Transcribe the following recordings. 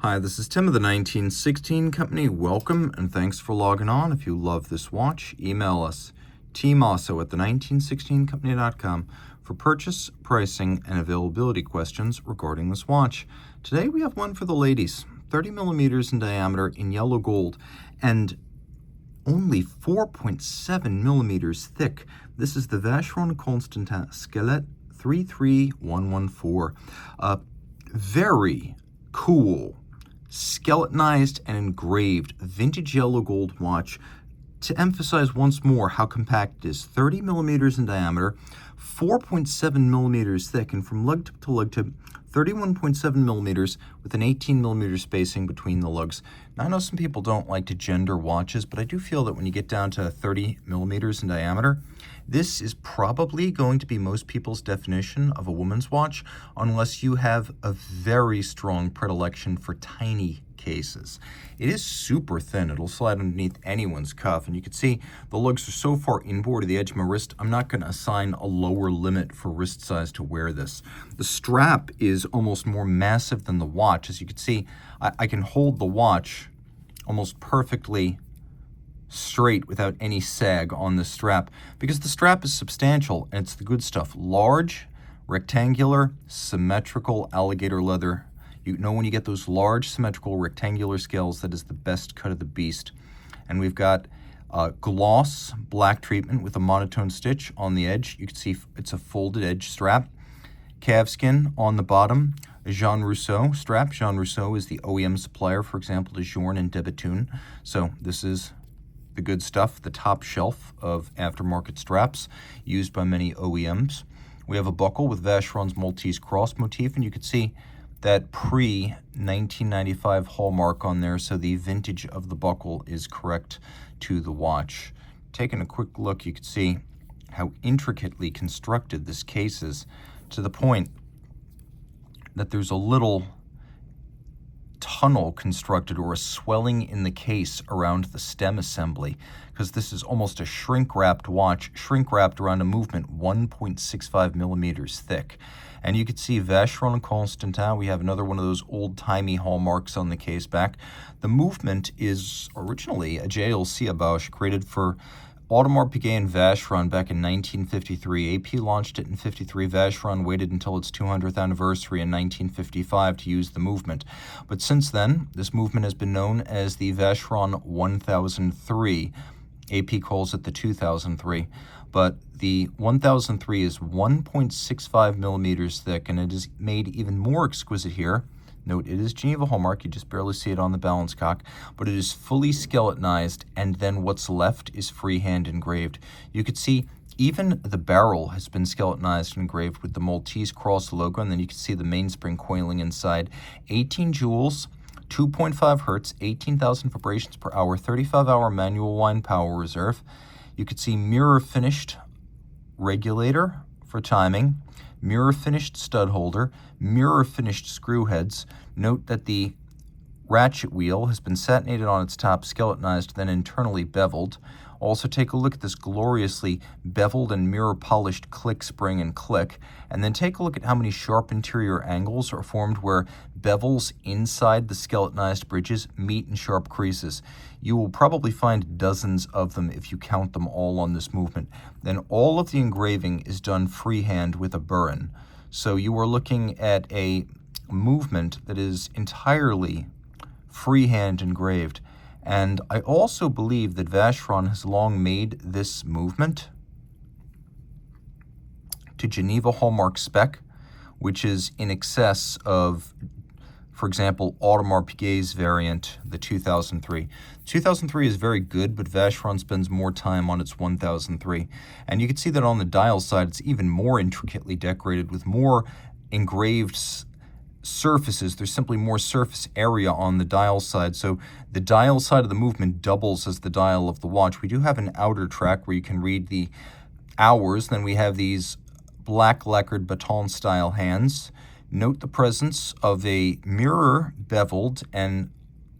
Hi, this is Tim of the 1916 Company. Welcome and thanks for logging on. If you love this watch, email us, Team Mosso at the1916company.com for purchase, pricing, and availability questions regarding this watch. Today we have one for the ladies, 30 millimeters in diameter in yellow gold, and only 4.7 millimeters thick. This is the Vacheron Constantin Squelette 33114. Very cool, skeletonized and engraved vintage yellow gold watch. To emphasize once more how compact it is, 30 millimeters in diameter, 4.7 millimeters thick, and from lug tip to lug tip, 31.7 millimeters with an 18 millimeter spacing between the lugs. Now, I know some people don't like to gender watches, but I do feel that when you get down to 30 millimeters in diameter, this is probably going to be most people's definition of a woman's watch, unless you have a very strong predilection for tiny cases. It is super thin. It'll slide underneath anyone's cuff, and you can see the lugs are so far inboard of the edge of my wrist, I'm not going to assign a lower limit for wrist size to wear this. The strap is almost more massive than the watch. As you can see, I can hold the watch almost perfectly straight without any sag on the strap, because the strap is substantial and it's the good stuff. Large, rectangular, symmetrical alligator leather. You know, when you get those large symmetrical rectangular scales, that is the best cut of the beast. And we've got gloss black treatment with a monotone stitch on the edge. You can see it's a folded edge strap. Calfskin on the bottom. A Jean Rousseau strap. Jean Rousseau is the OEM supplier, for example, to Journe and Debatoon. So this is the good stuff, the top shelf of aftermarket straps used by many OEMs. We have a buckle with Vacheron's Maltese cross motif, and you can see that pre-1995 hallmark on there, so the vintage of the buckle is correct to the watch. Taking a quick look, you can see how intricately constructed this case is, to the point that there's a little tunnel constructed, or a swelling in the case around the stem assembly, because this is almost a shrink-wrapped watch, shrink-wrapped around a movement 1.65 millimeters thick. And you can see Vacheron Constantin. We have another one of those old-timey hallmarks on the case back. The movement is originally a JLC Abauche created for Audemars Piguet and Vacheron back in 1953. AP launched it in 53. Vacheron waited until its 200th anniversary in 1955 to use the movement. But since then, this movement has been known as the Vacheron 1003. AP calls it the 2003. But the 1003 is 1.65 millimeters thick, and it is made even more exquisite here. Note, it is Geneva hallmark, you just barely see it on the balance cock, but it is fully skeletonized, and then what's left is freehand engraved. You could see even the barrel has been skeletonized and engraved with the Maltese cross logo, and then you can see the mainspring coiling inside. 18 jewels, 2.5 hertz, 18,000 vibrations per hour, 35-hour manual wind power reserve. You could see mirror finished regulator for timing, mirror finished stud holder, mirror finished screw heads. Note that the ratchet wheel has been satinated on its top, skeletonized, then internally beveled. Also take a look at this gloriously beveled and mirror polished click spring and click, and then take a look at how many sharp interior angles are formed where bevels inside the skeletonized bridges meet in sharp creases. You will probably find dozens of them if you count them all on this movement. Then all of the engraving is done freehand with a burin. So you are looking at a movement that is entirely freehand engraved. And I also believe that Vacheron has long made this movement to Geneva hallmark spec, which is in excess of, for example, Audemars Piguet's variant, the 2003. 2003 is very good, but Vacheron spends more time on its 1003. And you can see that on the dial side, it's even more intricately decorated with more engraved surfaces. There's simply more surface area on the dial side, so the dial side of the movement doubles as the dial of the watch. We do have an outer track where you can read the hours. Then we have these black lacquered baton style hands. Note the presence of a mirror beveled and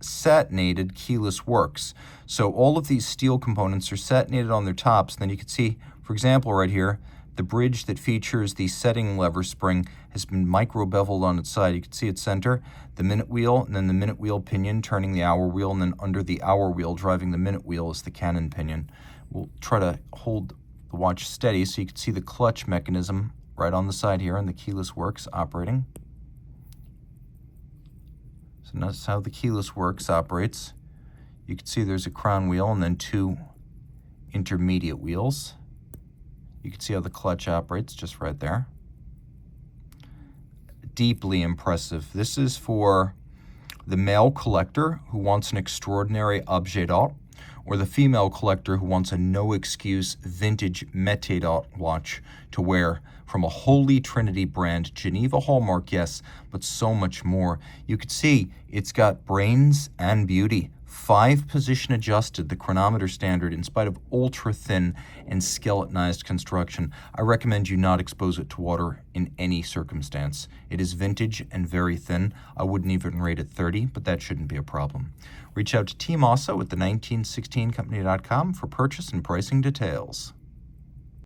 satinated keyless works. So all of these steel components are satinated on their tops. Then you can see, for example, right here, the bridge that features the setting lever spring has been micro-beveled on its side. You can see its center, the minute wheel, and then the minute wheel pinion turning the hour wheel, and then under the hour wheel driving the minute wheel is the cannon pinion. We'll try to hold the watch steady so you can see the clutch mechanism right on the side here, and the keyless works operating. So notice how the keyless works operates. You can see there's a crown wheel and then two intermediate wheels. You can see how the clutch operates just right there. Deeply impressive. This is for the male collector who wants an extraordinary objet d'art, or the female collector who wants a no-excuse vintage métier d'art watch to wear from a Holy Trinity brand. Geneva hallmark, yes, but so much more. You can see it's got brains and beauty. 5-position adjusted, the chronometer standard, in spite of ultra-thin and skeletonized construction. I recommend you not expose it to water in any circumstance. It is vintage and very thin. I wouldn't even rate it 30, but that shouldn't be a problem. Reach out to Team Mosso at the 1916company.com for purchase and pricing details.